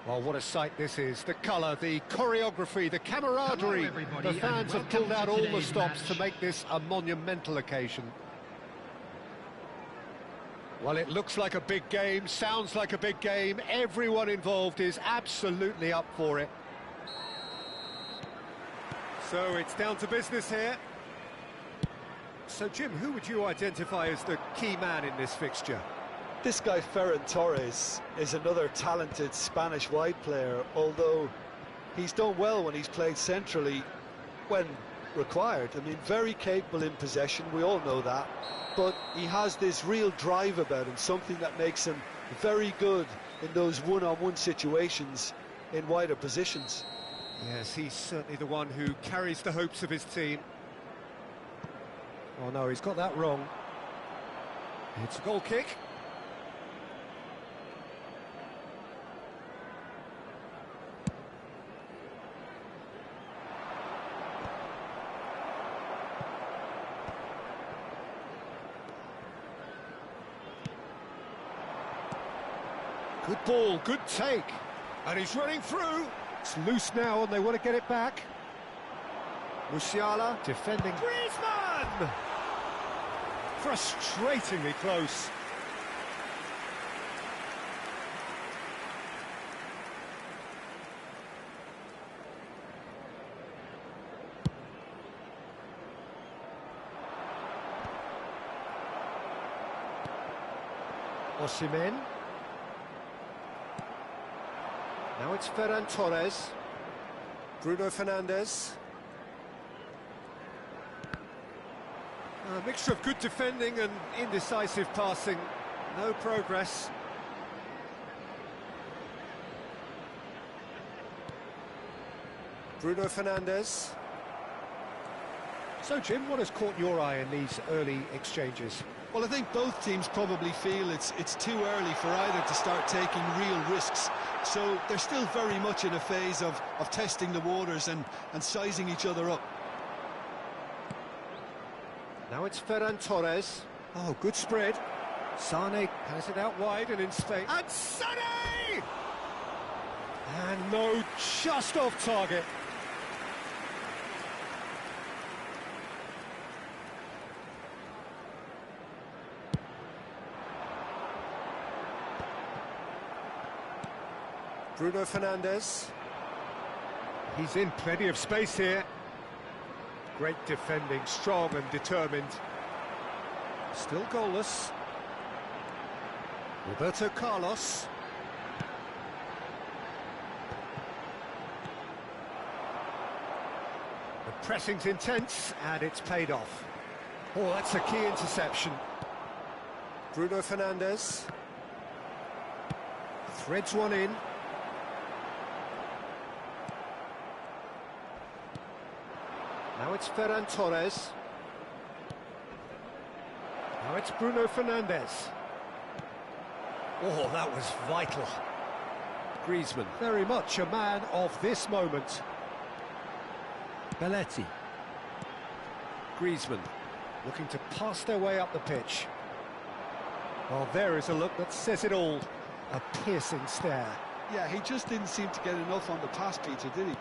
Well, what a sight this is. The colour, the choreography, the camaraderie. The fans have pulled out all the stops to make this a monumental occasion. Well, it looks like a big game, sounds like a big game. Everyone involved is absolutely up for it. So it's down to business here. So, Jim, who would you identify as the key man in this fixture? This guy, Ferran Torres, is another talented Spanish wide player, although he's done well when he's played centrally when required. I mean, very capable in possession, we all know that, but he has this real drive about him, something that makes him very good in those one-on-one situations in wider positions. Yes, he's certainly the one who carries the hopes of his team. Oh no, he's got that wrong. It's a goal kick. Good ball, good take. And he's running through. It's loose now and they want to get it back. Musiala defending. Griezmann! Frustratingly close. Osimhen. Now it's Ferran Torres. Bruno Fernandes. A mixture of good defending and indecisive passing. No progress. Bruno Fernandes. So, Jim, what has caught your eye in these early exchanges? Well, I think both teams probably feel it's too early for either to start taking real risks. So they're still very much in a phase of testing the waters and sizing each other up. Now it's Ferran Torres. Oh, good spread. Sane has it out wide and in space. And Sane! And no, just off target. Bruno Fernandes. He's in plenty of space here. Great defending, strong and determined. Still goalless. Roberto Carlos. The pressing's intense and it's paid off. Oh, that's a key interception. Bruno Fernandes. Threads one in. Now it's Ferran Torres. Now it's Bruno Fernandes. Oh, that was vital. Griezmann, very much a man of this moment. Belletti. Griezmann, looking to pass their way up the pitch. Well, there is a look that says it all. A piercing stare. Yeah, he just didn't seem to get enough on the pass, Peter, did he?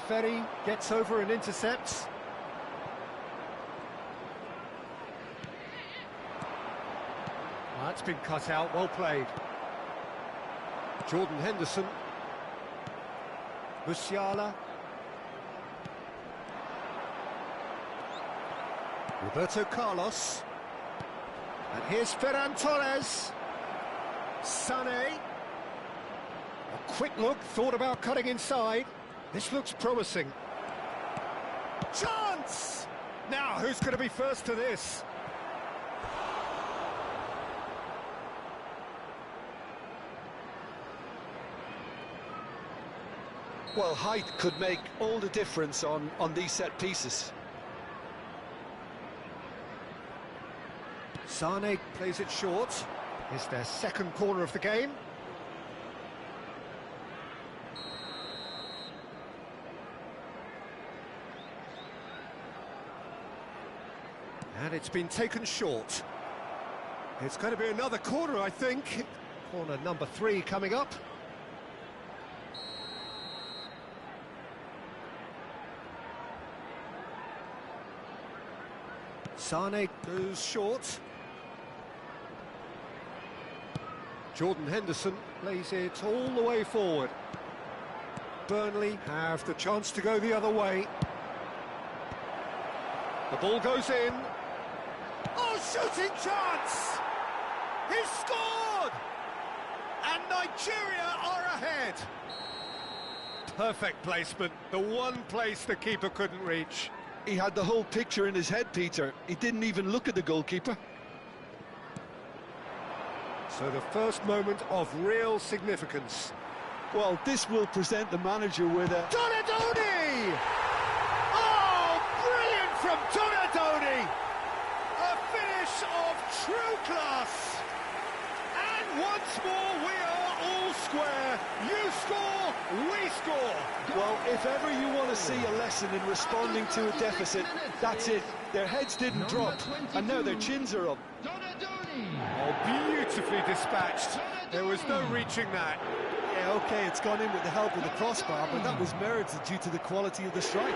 Ferry gets over and intercepts. Well, that's been cut out, well played. Jordan Henderson. Musiala. Roberto Carlos. And here's Ferran Torres. Sane. A quick look, thought about cutting inside. This looks promising. Chance! Now, who's going to be first to this? Well, height could make all the difference on these set pieces. Sane plays it short. It's their second corner of the game. And it's been taken short. It's going to be another corner, I think. Corner number 3 coming up. Sane goes short. Jordan Henderson plays it all the way forward. Burnley have the chance to go the other way. The ball goes in. Oh, shooting chance! He's scored! And Nigeria are ahead. Perfect placement, the one place the keeper couldn't reach. He had the whole picture in his head, Peter. He didn't even look at the goalkeeper. So the first moment of real significance. Well, this will present the manager with a... Donadoni! Oh, brilliant from Donadoni! A finish of true class! And once more we are all square. You score, we score. Well, if ever you want to see a lesson in responding to a deficit, that's it. Their heads didn't drop, and now their chins are up. Oh, beautifully dispatched. There was no reaching that. Yeah, OK, it's gone in with the help of the crossbar, but that was merited due to the quality of the strike.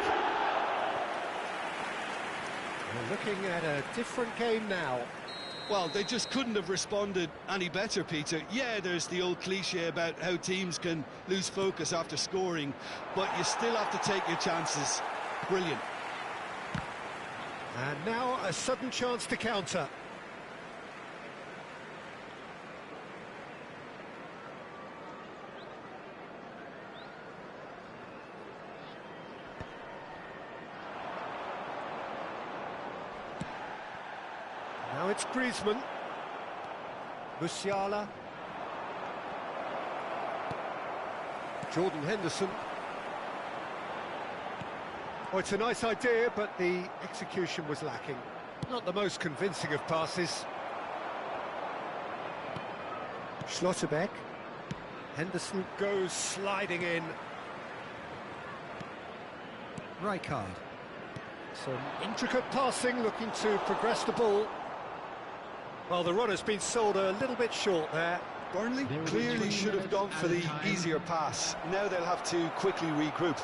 We're looking at a different game now. Well, they just couldn't have responded any better, Peter. Yeah, there's the old cliche about how teams can lose focus after scoring, but you still have to take your chances. Brilliant. And now a sudden chance to counter. Now it's Griezmann. Musiala. Jordan Henderson. Oh, it's a nice idea, but the execution was lacking. Not the most convincing of passes. Schlotterbeck. Henderson goes sliding in. Rijkaard. Some intricate passing, looking to progress the ball. Well, the run has been sold a little bit short there. Burnley clearly should have gone for the easier pass. Now they'll have to quickly regroup.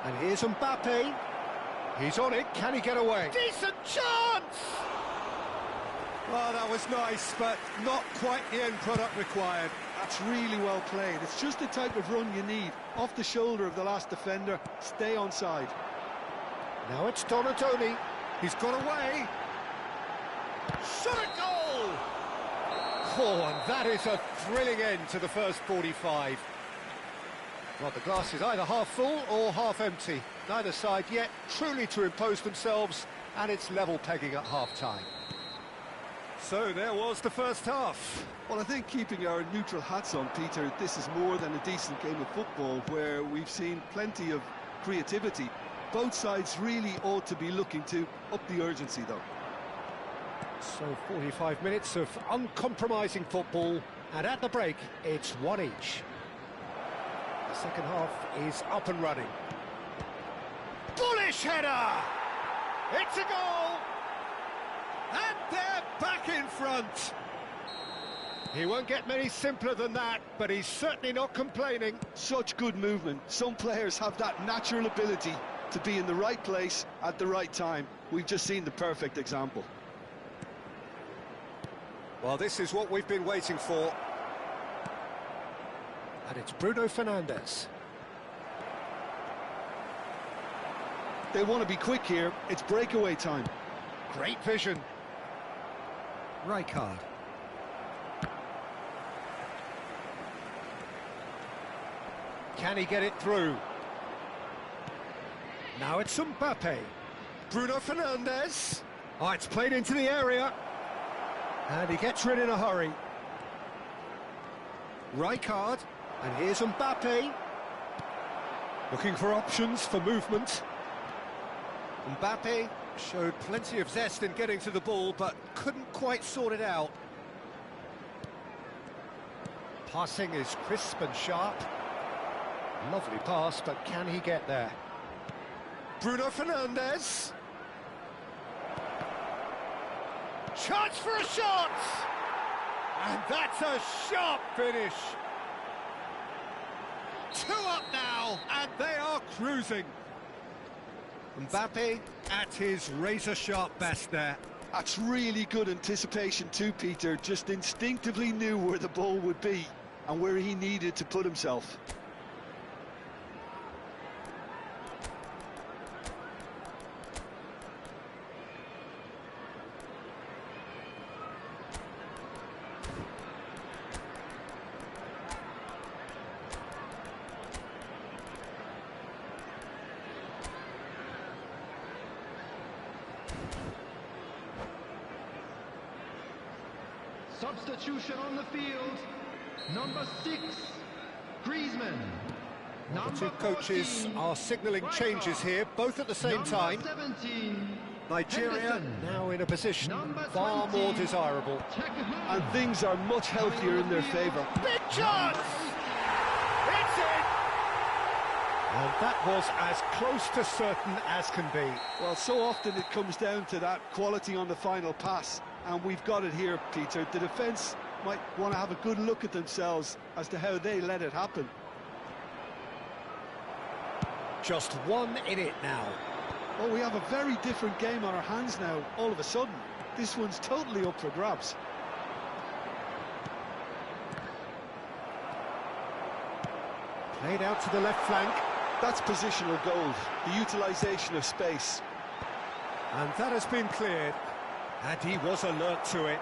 And here's Mbappe. He's on it. Can he get away? Decent chance! Well, that was nice, but not quite the end product required. That's really well played. It's just the type of run you need. Off the shoulder of the last defender. Stay onside. Now it's Donadoni. He's got away. Shot a goal! Oh, and that is a thrilling end to the first 45. Well, the glass is either half full or half empty. Neither side yet truly to impose themselves, and it's level pegging at half-time. So there was the first half. Well, I think keeping our neutral hats on, Peter, this is more than a decent game of football where we've seen plenty of creativity. Both sides really ought to be looking to up the urgency, though. So 45 minutes of uncompromising football, and at the break, it's one each. The second half is up and running. Bullish header! It's a goal! And they're back in front! He won't get many simpler than that, but he's certainly not complaining. Such good movement. Some players have that natural ability to be in the right place at the right time. We've just seen the perfect example. Well, this is what we've been waiting for. And it's Bruno Fernandes. They want to be quick here. It's breakaway time. Great vision. Rijkaard. Can he get it through? Now it's Mbappe. Bruno Fernandes. Oh, it's played into the area. And he gets rid in a hurry. Rijkaard. And here's Mbappe. Looking for options for movement. Mbappe showed plenty of zest in getting to the ball, but couldn't quite sort it out. Passing is crisp and sharp. Lovely pass, but can he get there? Bruno Fernandes. Chance for a shot! And that's a sharp finish. 2 up now, and they are cruising. Mbappe at his razor-sharp best there. That's really good anticipation too, Peter. Just instinctively knew where the ball would be and where he needed to put himself. Substitution on the field, number 6, Griezmann. The two coaches 14, are signalling Rijkaard. changes here, both at the same Number time. 17, Nigeria Henderson. now in a position Number far 20, more desirable. Tekahun. And things are much healthier in their favour. Big chance! It's in! And that was as close to certain as can be. Well, so often it comes down to that quality on the final pass, and we've got it here, Peter. The defence might want to have a good look at themselves as to how they let it happen. Just 1 in it now. Well, we have a very different game on our hands now, all of a sudden. This one's totally up for grabs. Played out to the left flank. That's positional gold, the utilisation of space. And that has been cleared. And he was alert to it.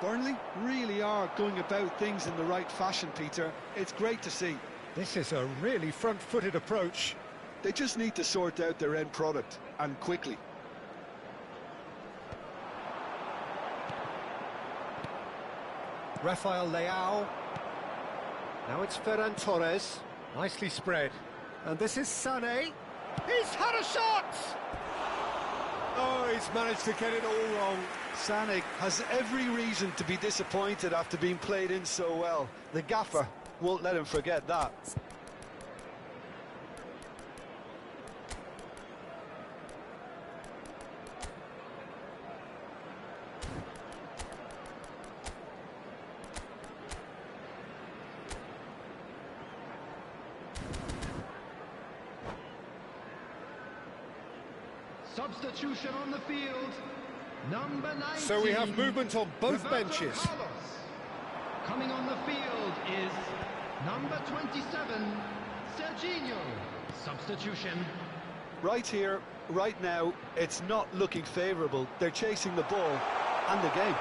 Burnley really are going about things in the right fashion, Peter. It's great to see. This is a really front-footed approach. They just need to sort out their end product, and quickly. Rafael Leao. Now it's Ferran Torres. Nicely spread. And this is Sané. He's had a shot! Oh, he's managed to get it all wrong. Sané has every reason to be disappointed after being played in so well. The gaffer won't let him forget that. Substitution on the field, number 19. So we have movement on both Roberto benches. Carlos. Coming on the field is number 27, Serginho. Substitution. Right here, right now, it's not looking favourable. They're chasing the ball and the game.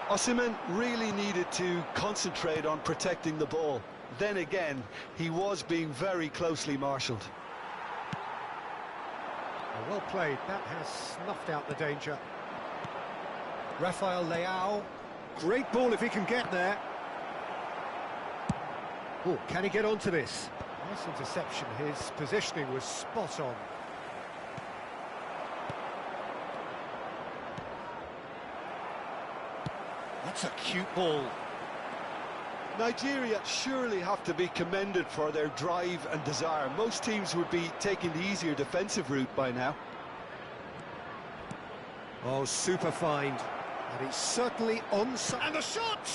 Osimhen really needed to concentrate on protecting the ball. Then again, he was being very closely marshalled. Well played, that has snuffed out the danger. Rafael Leao, great ball if he can get there. Oh, can he get onto this? Nice interception, his positioning was spot on. That's a cute ball. Nigeria surely have to be commended for their drive and desire. Most teams would be taking the easier defensive route by now. Oh, super find. And he's certainly onside. And the shot!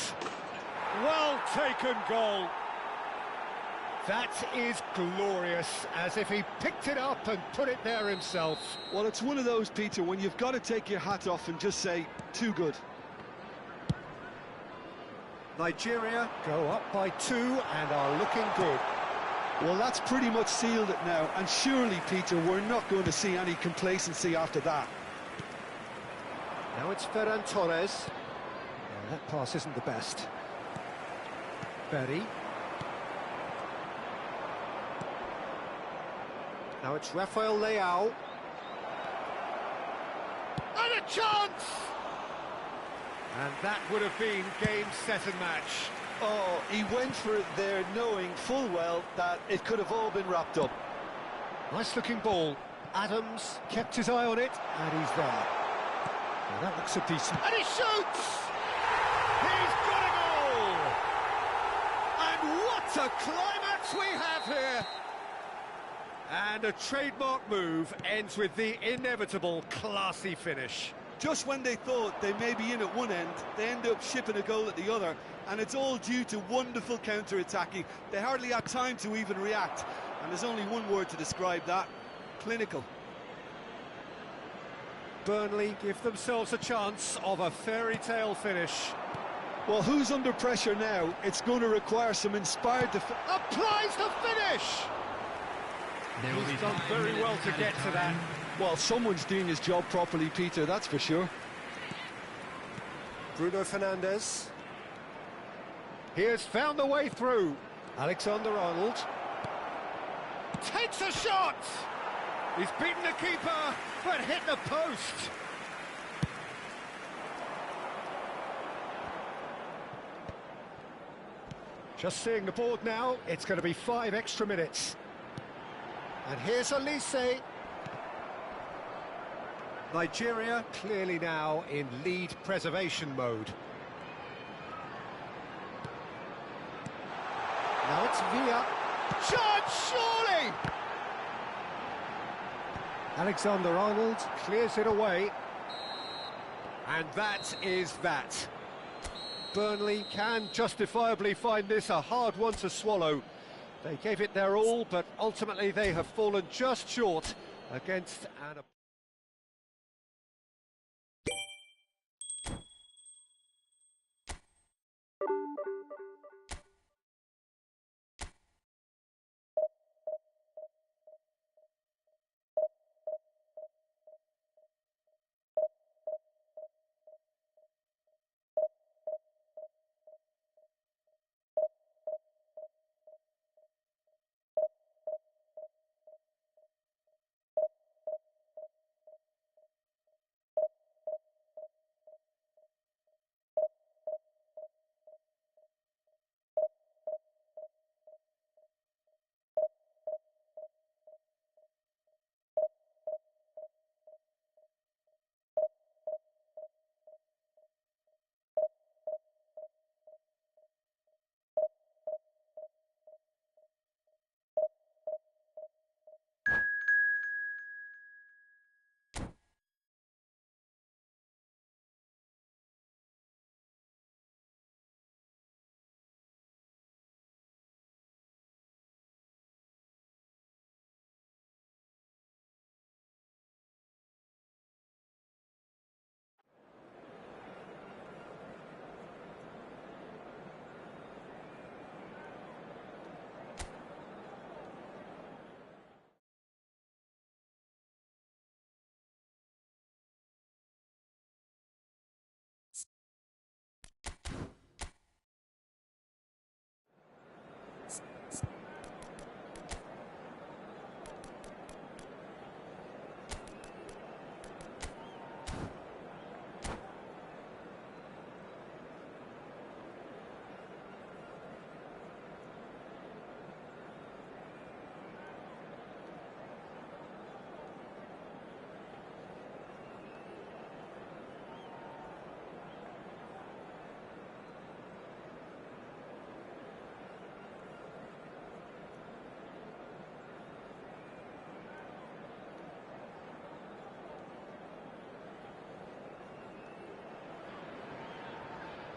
Well taken goal. That is glorious, as if he picked it up and put it there himself. Well, it's one of those, Peter, when you've got to take your hat off and just say, too good. Nigeria go up by 2 and are looking good. Well, that's pretty much sealed it now, and surely, Peter, we're not going to see any complacency after that. Now it's Ferran Torres. Oh, that pass isn't the best. Berry. Now it's Rafael Leao. And a chance! And that would have been game, set and match. Oh, he went for it there knowing full well that it could have all been wrapped up. Nice looking ball. Adams kept his eye on it, and he's there. Well, that looks a decent... And he shoots! He's got a goal! And what a climax we have here! And a trademark move ends with the inevitable classy finish. Just when they thought they may be in at one end, they end up shipping a goal at the other, and it's all due to wonderful counter-attacking. They hardly had time to even react, and there's only one word to describe that: clinical. Burnley give themselves a chance of a fairy tale finish. Well, who's under pressure now? It's going to require some inspired applies the finish! He's done very well to get to that. Well, someone's doing his job properly, Peter, that's for sure. Bruno Fernandes. He has found the way through. Alexander-Arnold takes a shot! He's beaten the keeper, but hit the post. Just seeing the board now, it's going to be 5 extra minutes. And here's Elise. Nigeria clearly now in lead preservation mode. Now it's Villa. Chance, surely! Alexander-Arnold clears it away. And that is that. Burnley can justifiably find this a hard one to swallow. They gave it their all, but ultimately they have fallen just short against an...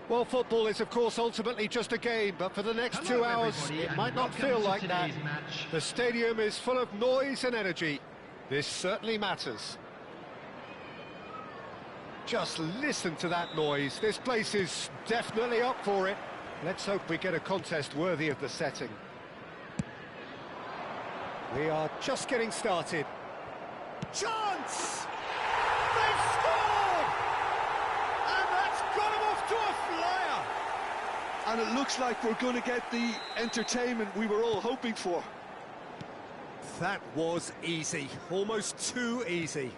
Well, football is, of course, ultimately just a game, but for the next 2 hours, it might not feel like that. The stadium is full of noise and energy. This certainly matters. Just listen to that noise. This place is definitely up for it. Let's hope we get a contest worthy of the setting. We are just getting started. Chance! They've scored! And that's got them off to a flyer! And it looks like we're going to get the entertainment we were all hoping for. That was easy, almost too easy.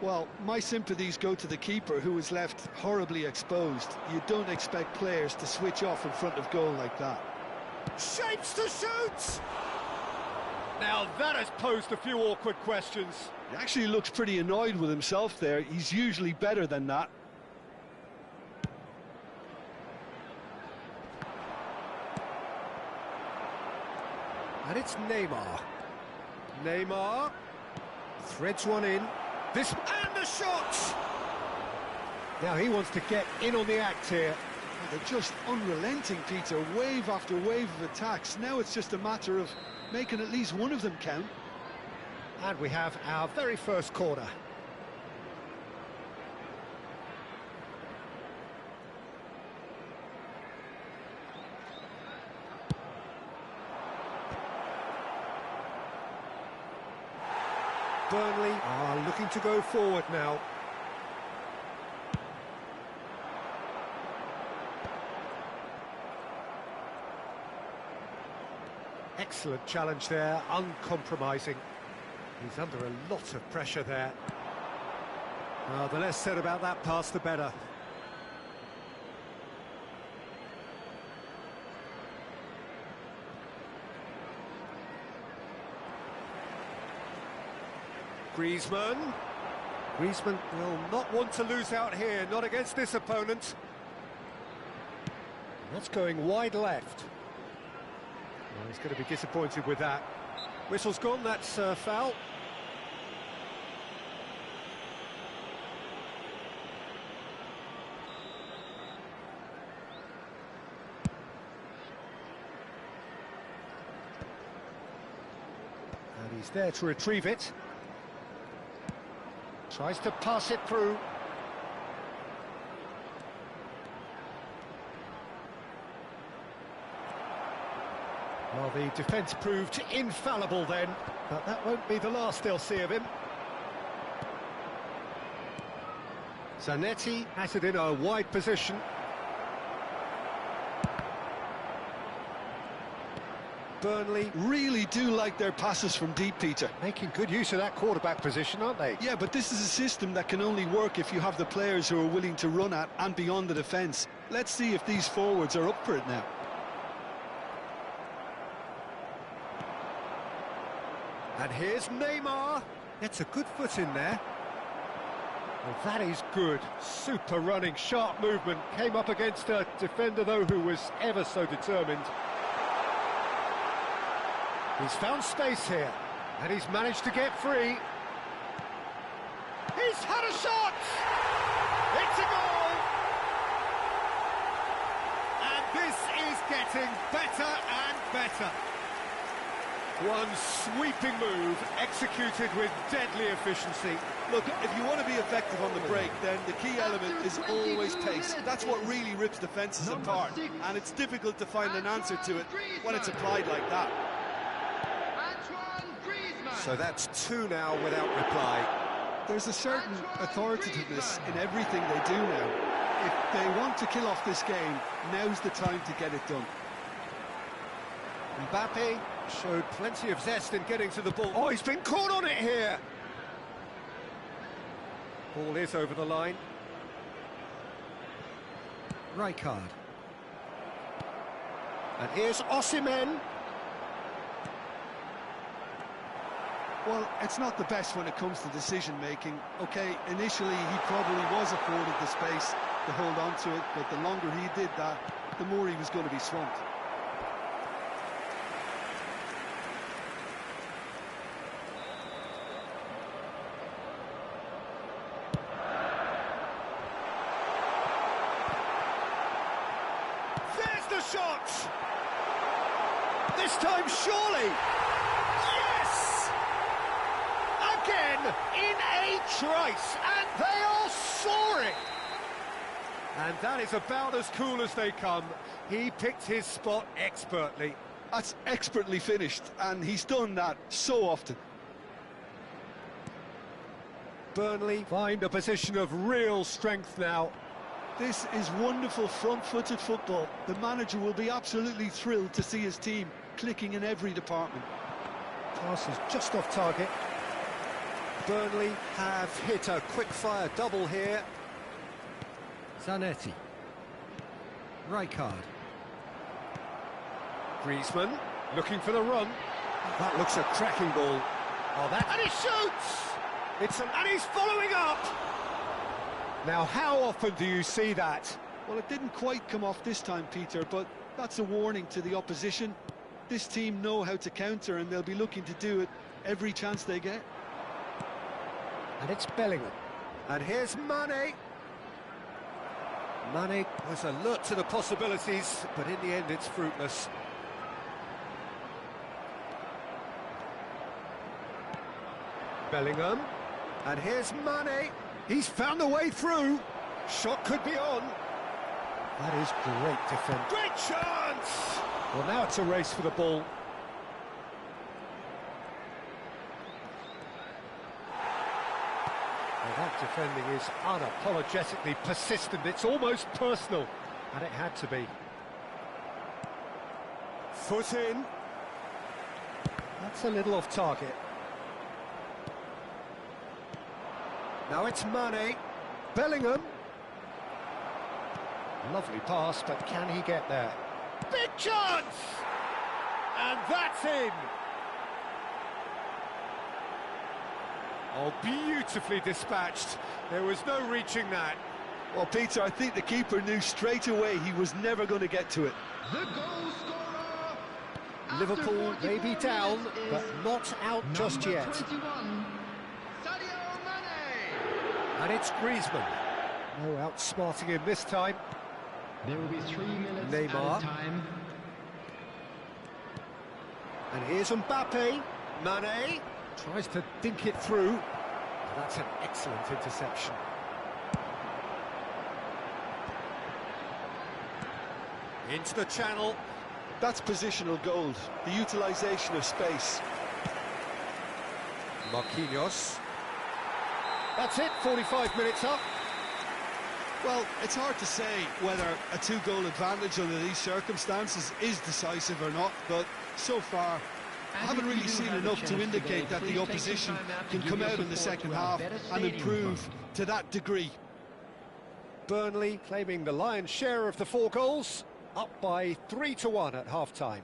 Well, my sympathies go to the keeper, who was left horribly exposed. You don't expect players to switch off in front of goal like that. Shapes to shoot! Now that has posed a few awkward questions. He actually looks pretty annoyed with himself there. He's usually better than that. And it's Neymar. Neymar threads one in. This and the shot! Now he wants to get in on the act here. They're just unrelenting, Peter, wave after wave of attacks. Now it's just a matter of making at least one of them count. And we have our very first corner. Burnley are looking to go forward now. Excellent challenge there, uncompromising. He's under a lot of pressure there. Well, the less said about that pass, the better. Griezmann will not want to lose out here, not against this opponent. That's going wide left. Well, he's going to be disappointed with that. Whistle's gone, that's foul. And he's there to retrieve it. Tries to pass it through. Well, the defence proved infallible then, but that won't be the last they'll see of him. Zanetti has it in a wide position. Burnley Really do like their passes from deep, Peter. making good use of that quarterback position, aren't they? Yeah, but this is a system that can only work if you have the players who are willing to run at and beyond the defence. Let's see if these forwards are up for it now. And here's Neymar. Gets a good foot in there. Well, that is good. Super running, sharp movement. Came up against a defender, though, who was ever so determined. He's found space here, and he's managed to get free. He's had a shot! It's a goal! And this is getting better and better. One sweeping move, executed with deadly efficiency. Look, if you want to be effective on the break, then the key element is always pace. That's what really rips defences apart, and it's difficult to find an answer to it when it's applied like that. So that's two now without reply. There's a certain authoritativeness in everything they do now. If they want to kill off this game, now's the time to get it done. Mbappe showed plenty of zest in getting to the ball. Oh, he's been caught on it here! Ball is over the line. Rijkaard. And here's Osimhen. Well, it's not the best when it comes to decision-making. OK, initially he probably was afforded the space to hold on to it, but the longer he did that, the more he was going to be swamped. There's the shot! This time, surely! Again, in a trice, and they are soaring! And that is about as cool as they come. He picked his spot expertly. That's expertly finished, and he's done that so often. Burnley find a position of real strength now. This is wonderful front-footed football. The manager will be absolutely thrilled to see his team clicking in every department. Pass is just off target. Burnley have hit a quick-fire double here. Zanetti. Rijkaard. Griezmann looking for the run. That looks a cracking ball. Oh, that... And he shoots! And he's following up! Now, how often do you see that? Well, it didn't quite come off this time, Peter, but that's a warning to the opposition. This team know how to counter, and they'll be looking to do it every chance they get. And it's Bellingham. And here's Mane. Mane was alert to the possibilities, but in the end it's fruitless. Bellingham, and here's Mane. He's found the way through. Shot could be on. That is great defence. Great chance! Well, now it's a race for the ball. Well, that defending is unapologetically persistent. It's almost personal, and it had to be. Foot in. That's a little off target. Now it's Mane. Bellingham. Lovely pass, but can he get there? Big chance! And that's in! Oh, beautifully dispatched. There was no reaching that. Well, Peter, I think the keeper knew straight away he was never going to get to it. The goal scorer. Liverpool may be down, but not out just yet. 21, Sadio Mane. And it's Griezmann. No outsmarting him this time. There will be 3 minutes Neymar. added time. And here's Mbappe. Mane tries to dink it through. That's an excellent interception. Into the channel. That's positional gold, the utilisation of space. Marquinhos. That's it, 45 minutes up. Well, it's hard to say whether a two-goal advantage under these circumstances is decisive or not, but so far I haven't really seen enough to indicate that the opposition can come out in the second half and improve to that degree. Burnley claiming the lion's share of the 4 goals, up by 3-1 at half-time.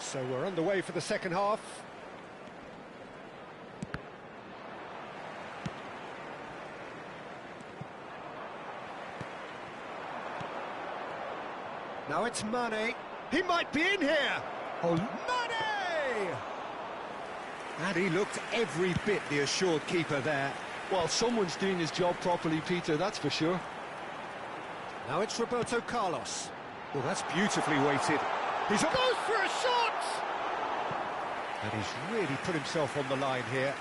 So we're underway for the second half. Now it's Mane. He might be in here. Oh, Mane! And he looked every bit the assured keeper there. Well, someone's doing his job properly, Peter, that's for sure. Now it's Roberto Carlos. Well, that's beautifully weighted. He's goes for a shot! And he's really put himself on the line here.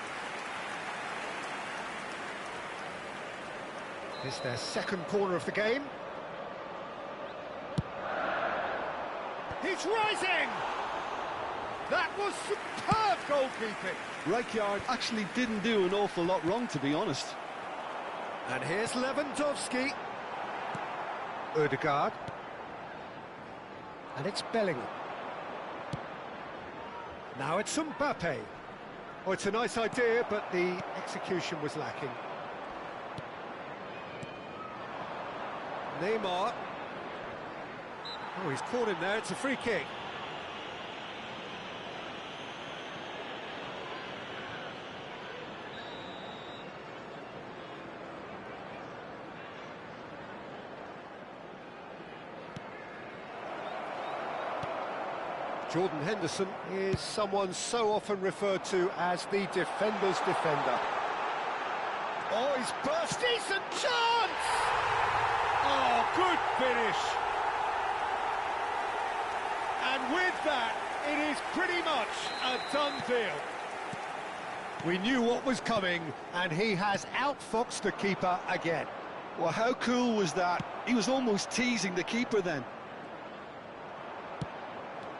It's their second corner of the game. He's rising! That was superb goalkeeping. Rijkaard actually didn't do an awful lot wrong, to be honest. And here's Lewandowski. Ødegaard. And it's Bellingham. Now it's Mbappe. Oh, it's a nice idea, but the execution was lacking. Neymar. Oh, he's caught him there. It's a free kick. Jordan Henderson is someone so often referred to as the defender's defender. Oh, he's burst, decent chance! Oh, good finish! And with that, it is pretty much a done deal. We knew what was coming, and he has outfoxed the keeper again. Well, how cool was that? He was almost teasing the keeper then.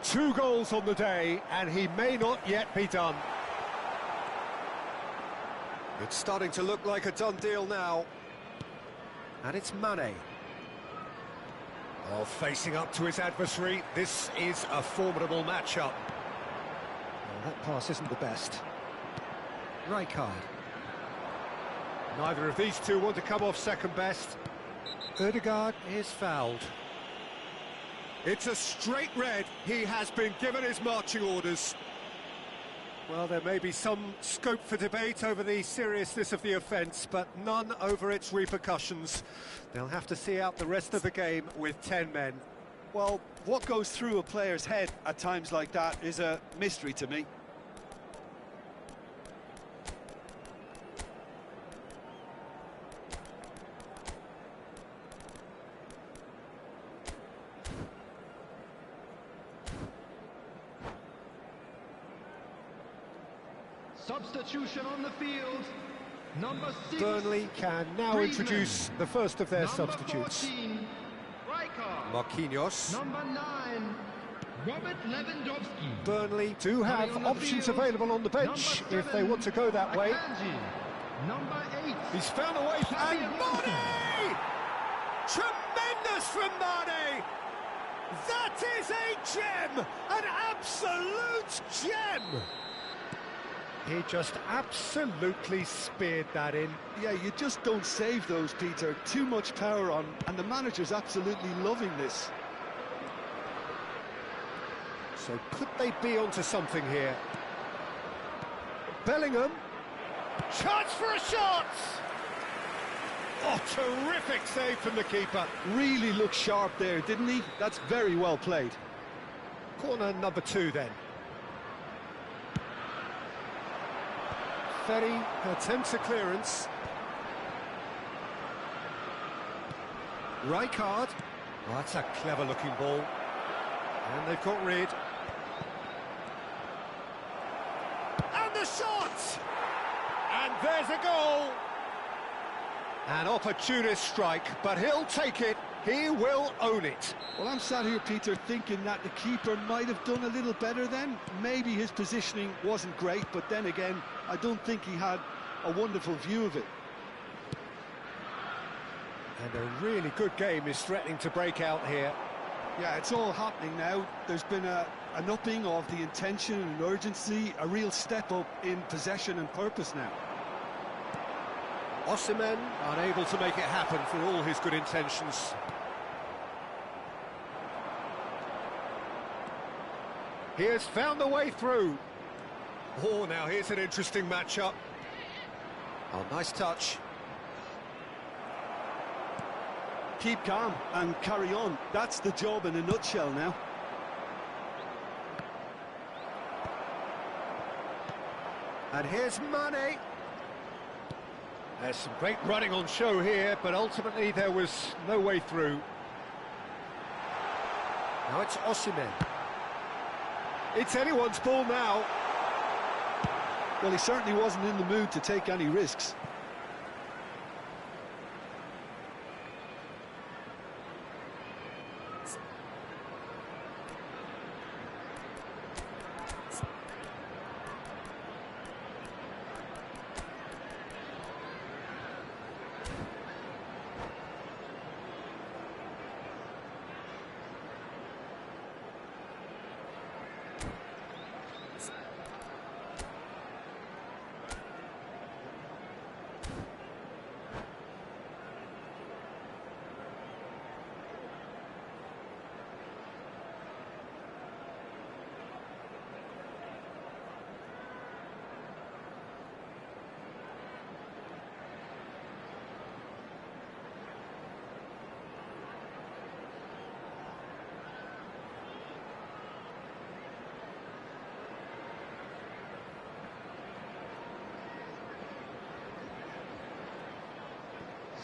2 goals on the day, and he may not yet be done. It's starting to look like a done deal now. And it's Mane. Oh, facing up to his adversary, this is a formidable matchup. Well, that pass isn't the best. Rijkaard. Neither of these two want to come off second best. Ødegaard is fouled. It's a straight red. He has been given his marching orders. Well, there may be some scope for debate over the seriousness of the offence, but none over its repercussions. They'll have to see out the rest of the game with 10 men. Well, what goes through a player's head at times like that is a mystery to me. Substitution on the field. Number 6. Burnley can now Griezmann. Introduce the first of their Number substitutes. 14, Rijkaard. Marquinhos. Number 9, Robert Lewandowski. Burnley do have on the options field, available on the bench number if they 7, want to go that way. Akanji. Number 8. He's found a way, and Xavi Mane! Tremendous from Mane! That is a gem! An absolute gem! He just absolutely speared that in. Yeah, you just don't save those, Peter. Too much power on, and the manager's absolutely loving this. So could they be onto something here? Bellingham. Chance for a shot! Oh, terrific save from the keeper. Really looked sharp there, didn't he? That's very well played. Corner number 2 then. Ferry attempts a clearance. Rijkaard. Oh, that's a clever looking ball. And they've got rid. And the shot! And there's a goal! An opportunist strike, but he'll take it. He will own it. Well, I'm sat here, Peter, thinking that the keeper might have done a little better then. Maybe his positioning wasn't great, but then again, I don't think he had a wonderful view of it. And a really good game is threatening to break out here. Yeah, it's all happening now. There's been an upping of the intention and urgency, a real step up in possession and purpose now. Osimhen unable to make it happen for all his good intentions. He has found a way through. Oh, now here's an interesting matchup. Oh, nice touch. Keep calm and carry on. That's the job in a nutshell now. And here's Mane. There's some great running on show here, but ultimately there was no way through. Now it's Osimhen. It's anyone's ball now. Well, he certainly wasn't in the mood to take any risks.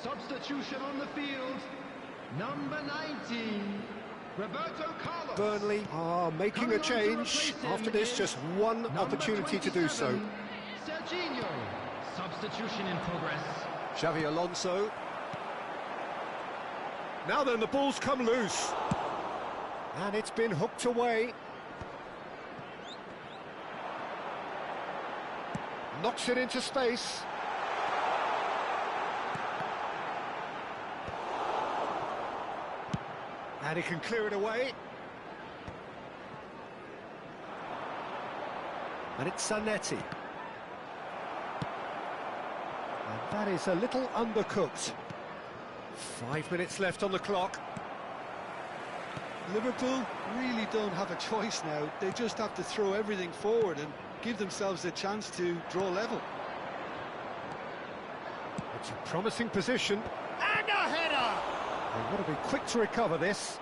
Substitution on the field. Number 19, Roberto Carlos. Burnley are making a change. After this, just one opportunity to do so. Serginho. Substitution in progress. Xavi Alonso. Now then, the ball's come loose. And it's been hooked away. Knocks it into space. And he can clear it away. And it's Zanetti. And that is a little undercooked. 5 minutes left on the clock. Liverpool really don't have a choice now. They just have to throw everything forward and give themselves a chance to draw level. It's a promising position. And a header! They've got to be quick to recover this.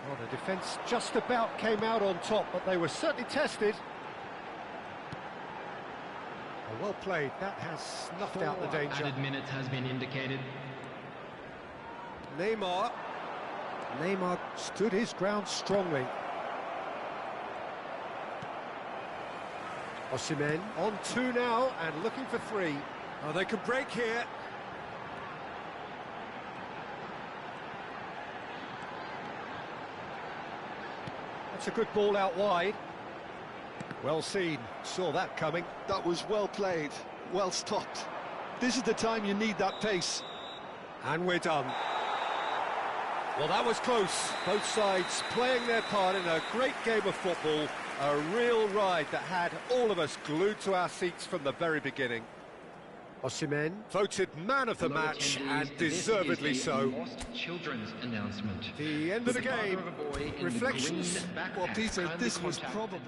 Well, the defence just about came out on top, but they were certainly tested. Well played, that has snuffed out the danger. Added minutes has been indicated. Neymar stood his ground strongly. Osimhen on 2 now and looking for 3. Oh, they can break here. That's a good ball out wide. Well seen, saw that coming. That was well played, well stopped. This is the time you need that pace. And we're done. Well, that was close. Both sides playing their part in a great game of football. A real ride that had all of us glued to our seats from the very beginning. Osimhen voted man of the match, and deservedly so. Lost children's announcement. The end of the game. Reflections. Well, Peter, this was probably...